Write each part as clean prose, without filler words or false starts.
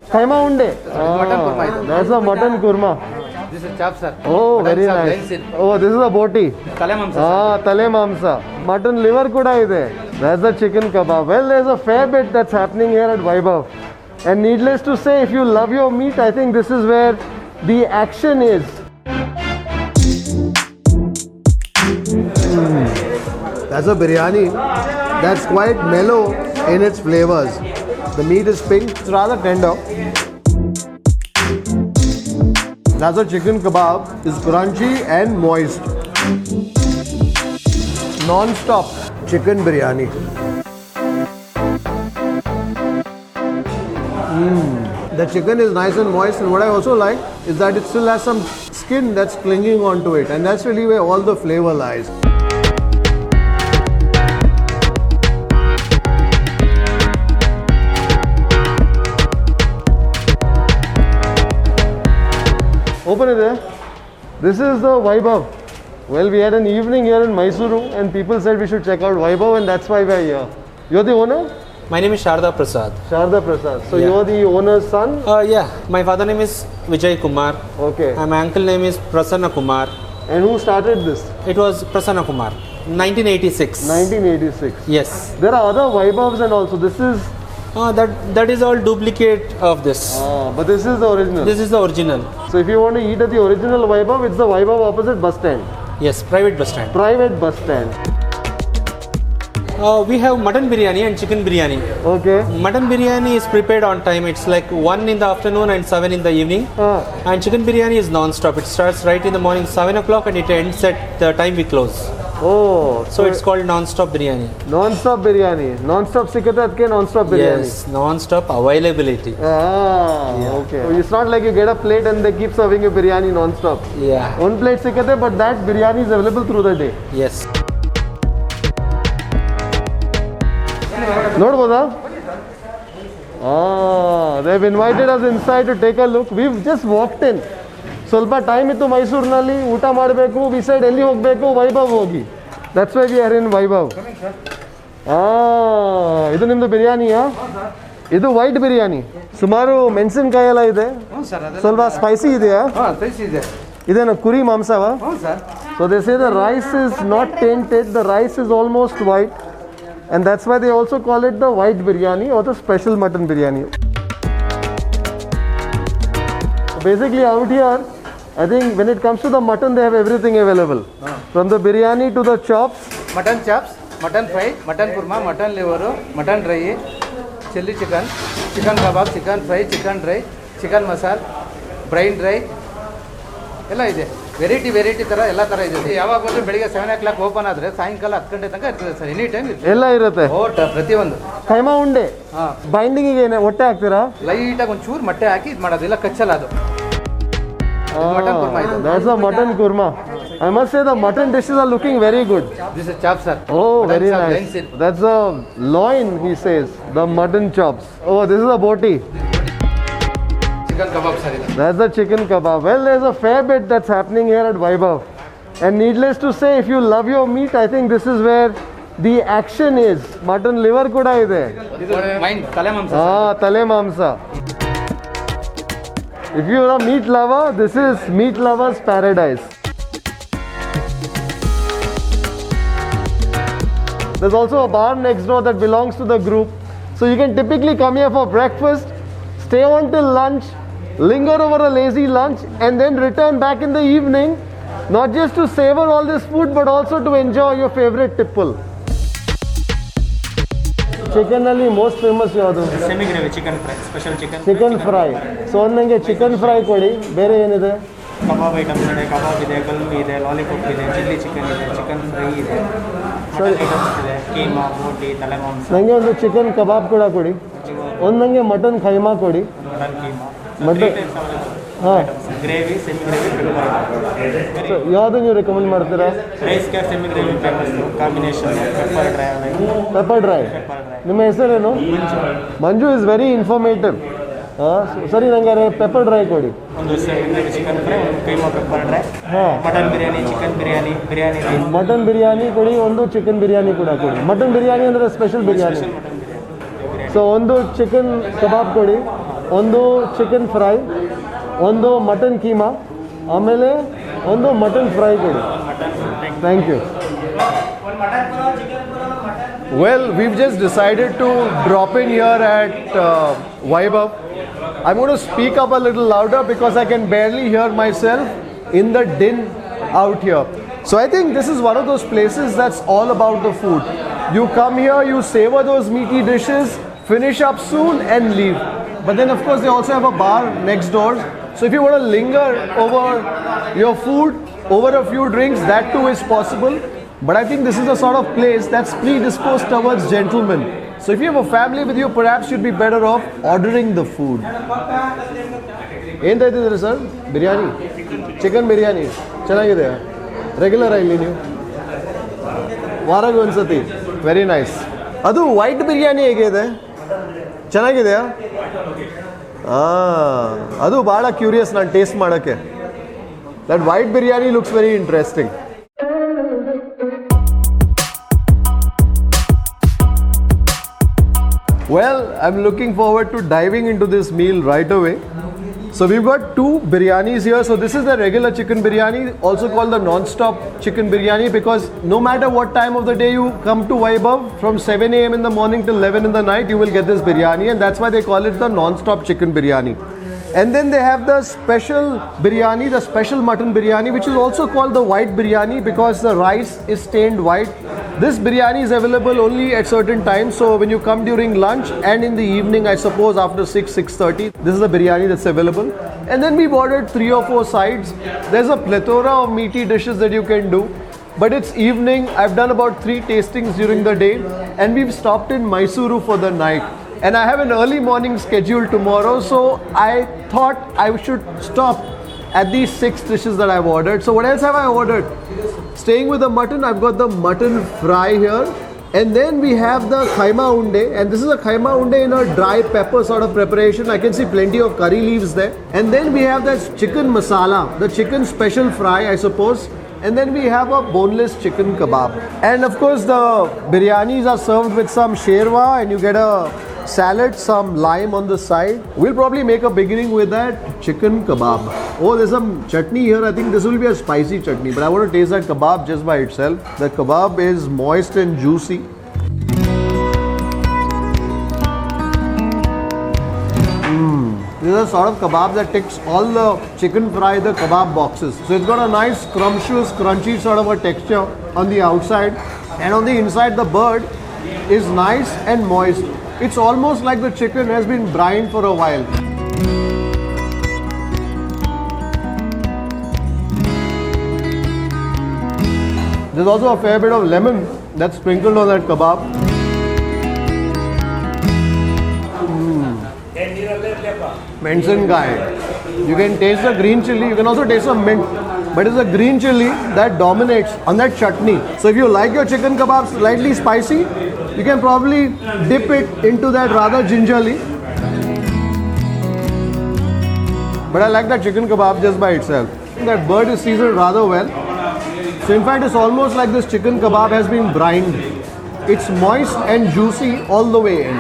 Khaima unde. Mutton kurma. That's a mutton kurma. This is chop, sir. Oh, very nice. Oh, this is a boti. Tale mamsa. Tale mamsa. Mutton liver kuda ide. That's the chicken kebab. Well, there's a fair bit that's happening here at Vaibhav. And needless to say, if you love your meat, I think this is where the action is. That's a biryani that's quite mellow in its flavors. The meat is pink, it's rather tender. That's a chicken kebab, it's crunchy and moist. Non-stop chicken biryani. The chicken is nice and moist, and what I also like is that it still has some skin that's clinging onto it, and that's really where all the flavor lies. Open it there. This is the Vaibhav. Well, we had an evening here in Mysuru and people said we should check out Vaibhav, and that's why we're here. You're the owner? My name is Sharda Prasad. Sharda Prasad. So you're the owner's son? Yeah. My father name is Vijay Kumar. Okay. And my uncle name is Prasanna Kumar. And who started this? It was Prasanna Kumar. 1986. 1986. Yes. There are other Vaibhavs and also this is... that is all duplicate of this. But this is the original. This is the original. So if you want to eat at the original Vaibhav, it's the Vaibhav opposite bus stand. Yes, private bus stand. Private bus stand. We have mutton biryani and chicken biryani. Okay. Mutton biryani is prepared on time. It's like 1 in the afternoon and 7 in the evening. And chicken biryani is non-stop. It starts right in the morning 7 o'clock and it ends at the time we close. Oh. So it's called non-stop biryani. Non-stop biryani. Non-stop sikata ke non-stop biryani. Yes, non-stop availability. Okay. So it's not like you get a plate and they keep serving you biryani non-stop. Yeah. One plate sikate, but that biryani is available through the day. Yes. Nodboda? They've invited us inside to take a look. We've just walked in. ಸ್ವಲ್ಪ time ಇತ್ತು ಮೈಸೂರಿನಲ್ಲಿ ಊಟ ಮಾಡಬೇಕು V side ಎಲ್ಲಿ ಹೋಗಬೇಕು ವೈಭವ್ ಹೋಗಿ that's why we are ಇನ್ ವೈಭವ್ ಇದು ನಿಮ್ಮದು ಬಿರಿಯಾನಿಯಾ ಇದು ವೈಟ್ ಬಿರಿಯಾನಿ ಸುಮಾರು ಮೆಣಸಿನಕಾಯಿ ಎಲ್ಲ ಇದೆ ಸ್ವಲ್ಪ ಸ್ಪೈಸಿ ಇದೆಯಾ ಇದೇನು ಕುರಿ ಮಾಂಸವಾ so they say the rice is not tainted the rice is almost white and that's why they also call it the white biryani or the special mutton biryani. Basically out here I think when it comes to the mutton, they have everything available. From the biryani to the chops. Mutton chops, mutton fry, mutton kurma, mutton liver, mutton dry, chili chicken, chicken kebab, chicken fry, chicken dry, chicken masala, brain dry. ಎಲ್ಲ ಇದೆ variety ತರ ಎಲ್ಲ ತರ ಇದೆ ಯಾವಾಗ ಬಂದ್ರೆ ಬೆಳಿಗ್ಗೆ 7 o'clock open ಆದ್ರೆ ಸಾಯಂಕಾಲ 10 ಗಂಟೆ ತನಕ ಇರ್ತದೆ ಸರ್ ಎನಿ ಟೈಮ್ ಎಲ್ಲ ಇರುತ್ತೆ ಪ್ರತಿಯೊಂದು ಖೈಮಾ ಉಂಡೆ ಬೈಂಡಿಂಗ್ ಗೆ ಹೊಟ್ಟೆ ಹಾಕ್ತೀರಾ ಲೈಟ್ ಆಗಿ ಒಂದು ಚೂರು ಮೊಟ್ಟೆ ಹಾಕಿ ಇದು ಮಾಡೋದು ಇಲ್ಲ ಕಚ್ಚಲ್ಲ ಅದು ಮಟನ್ ಕುರ್ಮಾ ಇದು that's a mutton kurma. I must say the mutton dishes are looking very good. This is chops, sir. Oh, very nice. That's a loin, he says. The mutton chops. Oh, this is a boti. Chicken kebab, sir. That's the chicken kebab. Well, there's a fair bit that's happening here at Vaibhav. And needless to say, if you love your meat, I think this is where the action is. Mutton liver kuda ide. Mine, tale mamsa. Tale mamsa. If you're a meat lover, this is meat lover's paradise. There's also a bar next door that belongs to the group. So you can typically come here for breakfast, stay on till lunch, linger over a lazy lunch, and then return back in the evening, not just to savor all this food, but also to enjoy your favorite tipple. Chicken ali most famous yadu? Semi gravy chicken fry, special chicken. Chicken fry. So nange chicken fry kodi, bere enide? Kebab items ide, kebab ide, galmi ide, lollipop ide, chili chicken ide, chicken fry ide. Mutton items ide, keema, boti, tale mamsa. Nange ಒಂದು chicken kebab kuda kodi. ಒಂದು ನಂಗೆ mutton keema ಕೊಡಿ mutton keema mutton gravy semi gravy pepper ಯಾವುದು ನೀವು recommend ಮಾಡ್ತೀರಾ rice ಗೆ semi gravy famous combination pepper dry pepper dry ನಿಮ್ಮ ಹೆಸರೇನು ಮಂಜು ಇಸ್ ವೆರಿ ಇನ್ಫಾರ್ಮೇಟಿವ್ ಸರಿ ನಂಗೆ ಪೆಪ್ಪರ್ ಡ್ರೈ ಕೊಡಿ ಒಂದು ಸೆಮಿ ಗ್ರೇವಿ ಚಿಕನ್ ಫ್ರೈ ಒಂದು keema pepper dry mutton biryani chicken biryani biryani rice mutton biryani ಕೊಡಿ ಒಂದು ಚಿಕನ್ ಬಿರಿಯಾನಿ ಕೂಡ ಕೊಡಿ ಮಟನ್ ಬಿರಿಯಾನಿ ಅಂದರೆ ಸ್ಪೆಷಲ್ ಬಿರಿಯಾನಿ ಸೊ ಒಂದು ಚಿಕನ್ ಕಬಾಬ್ ಕೊಡಿ ಒಂದು ಚಿಕನ್ ಫ್ರೈ, ಒಂದು ಮಟನ್ ಕೀಮಾ, ಆಮೇಲೆ ಒಂದು ಮಟನ್ ಫ್ರೈ ಕೊಡಿ. Thank you. Well, we've just decided to drop in here at Vaibhav. I'm going to speak up a little louder because I can barely hear myself in the din out here. So I think this is one of those places that's all about the food. You come here, you savor those meaty dishes, finish up soon and leave. But then of course they also have a bar next door. So if you want to linger over your food, over a few drinks, that too is possible. But I think this is the sort of place that's predisposed towards gentlemen. So if you have a family with you, perhaps you'd be better off ordering the food. Entaytidare sir? Biryani? Chicken biryani. Chennagide. Regular ಇಲ್ಲಿ ನೀವು? ವಾರಕ್ಕೆ ಒಂದ್ಸತಿ. Very nice. ಅದು white biryani ಹೇಗಿದೆ? ಚೆನ್ನಾಗಿದೆಯಾ? ಅದು ಭಾಳ curious ನಾನು ಟೇಸ್ಟ್ ಮಾಡೋಕ್ಕೆ. That white biryani looks very interesting. Well, I'm looking forward to diving into this meal right away. So we've got two biryanis here. So this is the regular chicken biryani, also called the non-stop chicken biryani, because no matter what time of the day you come to Vaibhav, from 7 a.m. in the morning till 11 in the night, you will get this biryani, and that's why they call it the non-stop chicken biryani. And then they have the special biryani, the special mutton biryani, which is also called the white biryani because the rice is stained white. This biryani is available only at certain times. So when you come during lunch and in the evening, I suppose after 6:30, this is the biryani that's available. And then we've ordered 3 or 4 sides. There's a plethora of meaty dishes that you can do. But it's evening. I've done about 3 tastings during the day, and we've stopped in Mysuru for the night. And I have an early morning schedule tomorrow, so I thought I should stop at these 6 dishes that I've ordered. So what else have I ordered? Staying with the mutton, I've got the mutton fry here. And then we have the khaima unde, and this is a khaima unde in a dry pepper sort of preparation. I can see plenty of curry leaves there. And then we have that chicken masala, the chicken special fry, I suppose. And then we have a boneless chicken kebab. And of course the biryanis are served with some sherwa, and you get a salad, some lime on the side. We'll probably make a beginning with that chicken kebab. Oh, there's some chutney here. I think this will be a spicy chutney, but I want to taste that kebab just by itself. The kebab is moist and juicy. This is a sort of kebab that ticks all the chicken fry, the kebab boxes. So it's got a nice scrumptious, crunchy sort of a texture on the outside, and on the inside the bird is nice and moist. It's almost like the chicken has been brined for a while. There's also a fair bit of lemon that's sprinkled on that kebab. Mensan-kai. You can taste the green chili. You can also taste some mint. But it's the green chili that dominates on that chutney. So if you like your chicken kebab slightly spicy, you can probably dip it into that rather gingerly. But I like that chicken kebab just by itself. That bird is seasoned rather well. So in fact, it's almost like this chicken kebab has been brined. It's moist and juicy all the way in.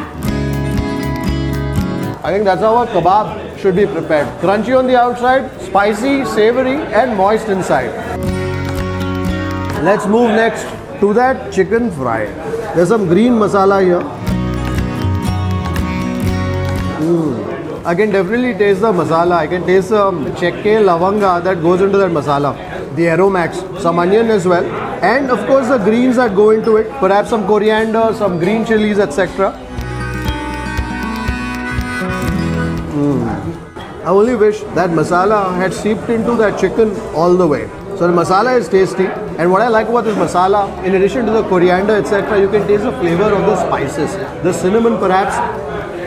I think that's how a kebab should be prepared. Crunchy on the outside, spicy, savory, and moist inside. Let's move next to that chicken fry. There's some green masala here. I can definitely taste the masala. I can taste some chekke, lavanga that goes into that masala. The aromats, some onion as well. And of course the greens that go into it. Perhaps some coriander, some green chilies, etc. I only wish that masala had seeped into that chicken all the way. So the masala is tasty, and what I like about this masala, in addition to the coriander etc., you can taste the flavor of the spices, the cinnamon perhaps,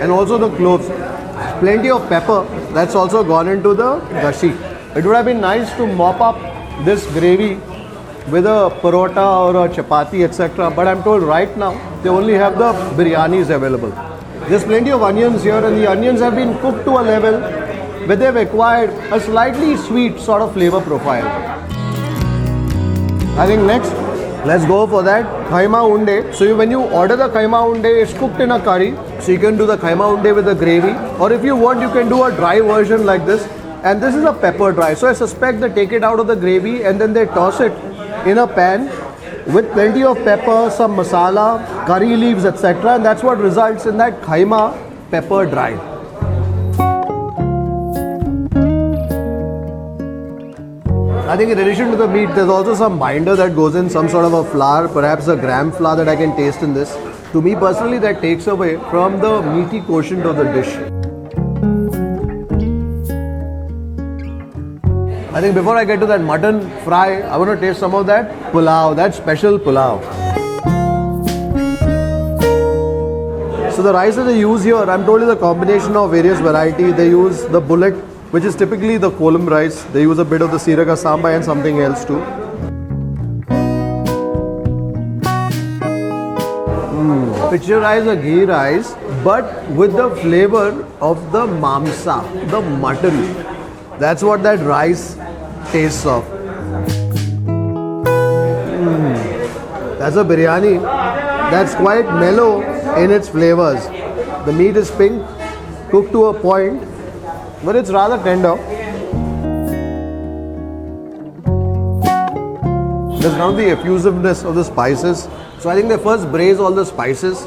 and also the cloves. Plenty of pepper that's also gone into the gashi. It would have been nice to mop up this gravy with a parota or a chapati etc., but I'm told right now they only have the biryanis available. There's plenty of onions here, and the onions have been cooked to a level where they've acquired a slightly sweet sort of flavor profile. I think next, let's go for that khaima unde. So when you order the khaima unde, it's cooked in a curry, So you can do the khaima unde with the gravy, or if you want, you can do a dry version like this. And this is a pepper dry. So I suspect they take it out of the gravy and then they toss it in a pan with plenty of pepper, some masala, curry leaves, etc. And that's what results in that khaima pepper dry. I think in addition to the meat, there's also some binder that goes in, some sort of a flour, perhaps a gram flour that I can taste in this. To me personally, that takes away from the meaty quotient of the dish. I think before I get to that mutton fry, I want to taste some of that pulav, that special pulav. So the rice that they use here, I'm told, is a combination of various varieties. They use the bullet, which is typically the kolam rice. They use a bit of the siraga samba and something else too. Picturize a ghee rice, but with the flavor of the mamsa, the mutton. That's what that rice tastes of. That's a biryani that's quite mellow in its flavors. The meat is pink, cooked to a point, but it's rather tender. There's now the effusiveness of the spices. So I think they first braise all the spices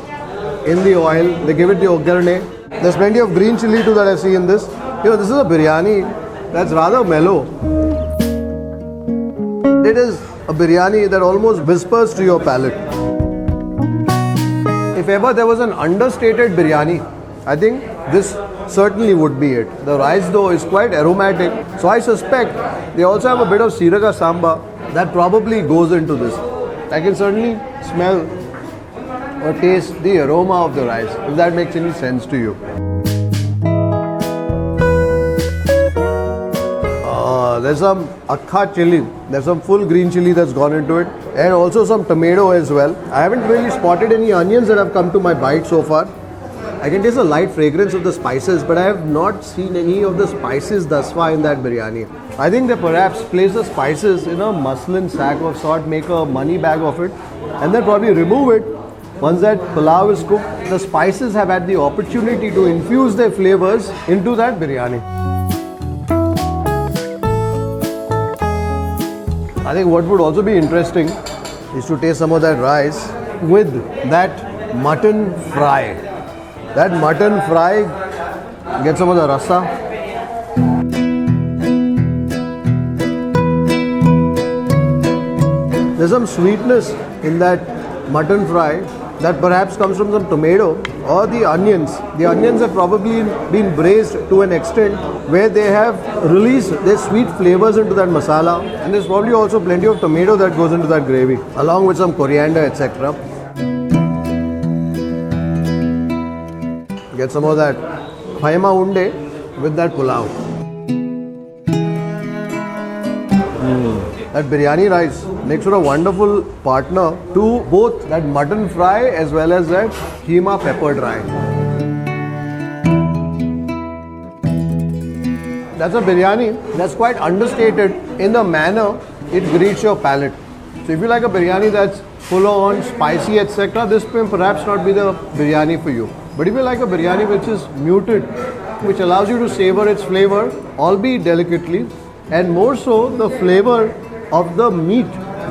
in the oil. They give it the ogarne. There's plenty of green chili too that I see in this. This is a biryani that's rather mellow. It is a biryani that almost whispers to your palate. If ever there was an understated biryani, I think this certainly would be it. The rice though is quite aromatic. So I suspect they also have a bit of siraga samba that probably goes into this. I can certainly smell or taste the aroma of the rice, if that makes any sense to you. There's some akkha chili, there's some full green chili that's gone into it, and also some tomato as well. I haven't really spotted any onions that have come to my bite so far. I can taste a light fragrance of the spices, but I have not seen any of the spices thus far in that biryani. I think they perhaps place the spices in a muslin sack of sort, make a money bag of it, and then probably remove it. Once that pulao is cooked, the spices have had the opportunity to infuse their flavors into that biryani. I think what would also be interesting is to taste some of that rice with that mutton fry. That mutton fry, get some of the rasa. There's some sweetness in that mutton fry that perhaps comes from some tomato or the onions. The onions have probably been braised to an extent where they have released their sweet flavors into that masala, and there's probably also plenty of tomato that goes into that gravy along with some coriander, etc. Get some of that khaima unde with that pulav. That biryani rice makes for a wonderful partner to both that mutton fry as well as that keema pepper dry. That's a biryani that's quite understated in the manner it greets your palate. So if you like a biryani that's full on, spicy, etc., this may perhaps not be the biryani for you. But if you like a biryani which is muted, which allows you to savor its flavor, albeit delicately, and more so the flavor of the meat,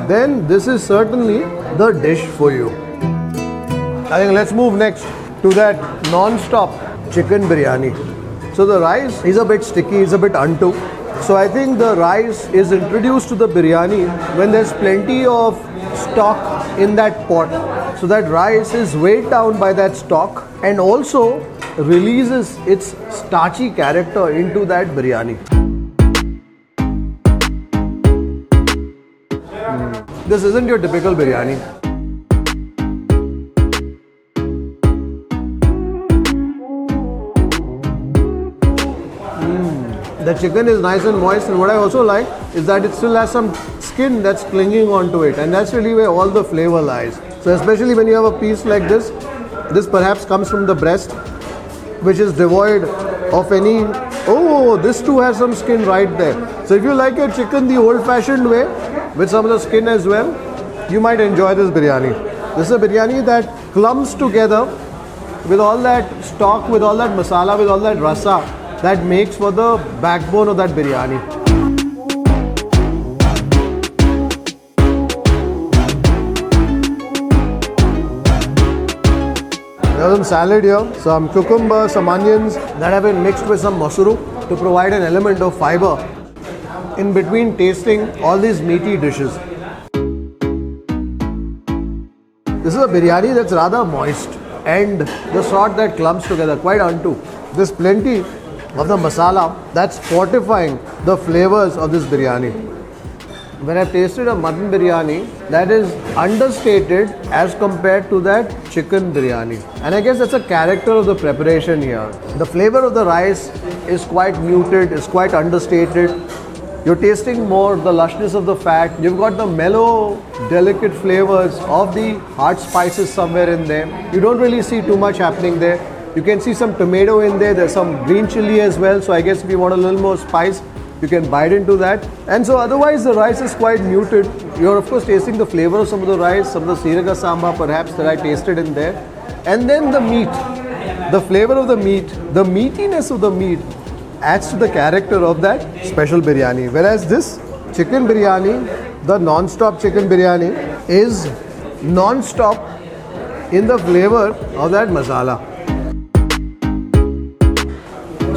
then this is certainly the dish for you. I think let's move next to that non-stop chicken biryani. So the rice is a bit sticky, it's a bit unto. So I think the rice is introduced to the biryani when there's plenty of stock in that pot. So that rice is weighed down by that stock and also releases its starchy character into that biryani. This isn't your typical biryani. The chicken is nice and moist, and what I also like is that it still has some skin that's clinging onto it, and that's really where all the flavor lies. So especially when you have a piece like this perhaps comes from the breast, which is devoid of any... Oh, this too has some skin right there. So if you like your chicken the old-fashioned way, with some of the skin as well, you might enjoy this biryani. This is a biryani that clumps together with all that stock, with all that masala, with all that rasa that makes for the backbone of that biryani. There's some salad here, some cucumber, some onions that have been mixed with some Mysuru to provide an element of fiber in between tasting all these meaty dishes. This is a biryani that's rather moist and the sort that clumps together, quite unto. There's plenty of the masala that's fortifying the flavors of this biryani. When I've tasted a mutton biryani, that is understated as compared to that chicken biryani. And I guess that's a character of the preparation here. The flavor of the rice is quite muted, is quite understated. You're tasting more the lushness of the fat. You've got the mellow, delicate flavors of the hard spices somewhere in there. You don't really see too much happening there. You can see some tomato in there. There's some green chili as well. So I guess if you want a little more spice, you can bite into that. And so otherwise the rice is quite muted. You're of course tasting the flavor of some of the rice, some of the siraga samba perhaps that I tasted in there. And then the meat, the flavor of the meat, the meatiness of the meat adds to the character of that special biryani. Whereas this chicken biryani, the non-stop chicken biryani, is non-stop in the flavor of that masala.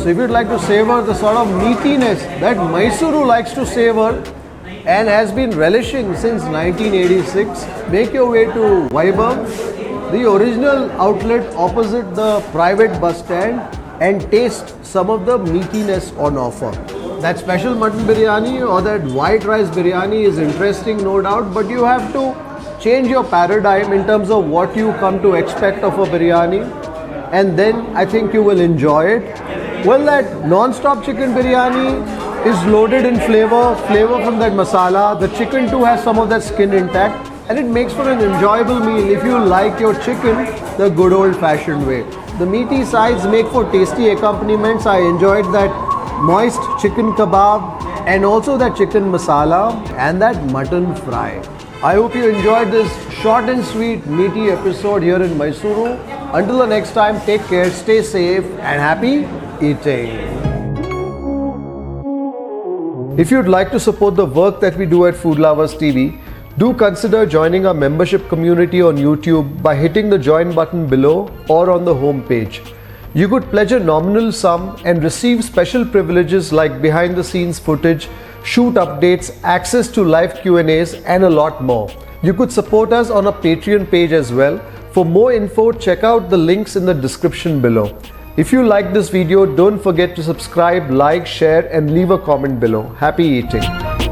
So if you'd like to savor the sort of meatiness that Mysuru likes to savor and has been relishing since 1986, make your way to Vaibhav, the original outlet opposite the private bus stand, and taste some of the meatiness on offer. That special mutton biryani or that white rice biryani is interesting, no doubt, but you have to change your paradigm in terms of what you come to expect of a biryani, and then I think you will enjoy it. Well, that non-stop chicken biryani is loaded in flavor from that masala. The chicken too has some of that skin intact, and it makes for an enjoyable meal if you like your chicken the good old-fashioned way. The meaty sides make for tasty accompaniments. I enjoyed that moist chicken kebab and also that chicken masala and that mutton fry. I hope you enjoyed this short and sweet meaty episode here in Mysuru. Until the next time, take care, stay safe and happy eating. If you'd like to support the work that we do at Food Lovers TV, do consider joining our membership community on YouTube by hitting the join button below or on the home page. You could pledge a nominal sum and receive special privileges like behind the scenes footage, shoot updates, access to live Q&As and a lot more. You could support us on a Patreon page as well. For more info, check out the links in the description below. If you like this video, don't forget to subscribe, like, share and leave a comment below. Happy eating!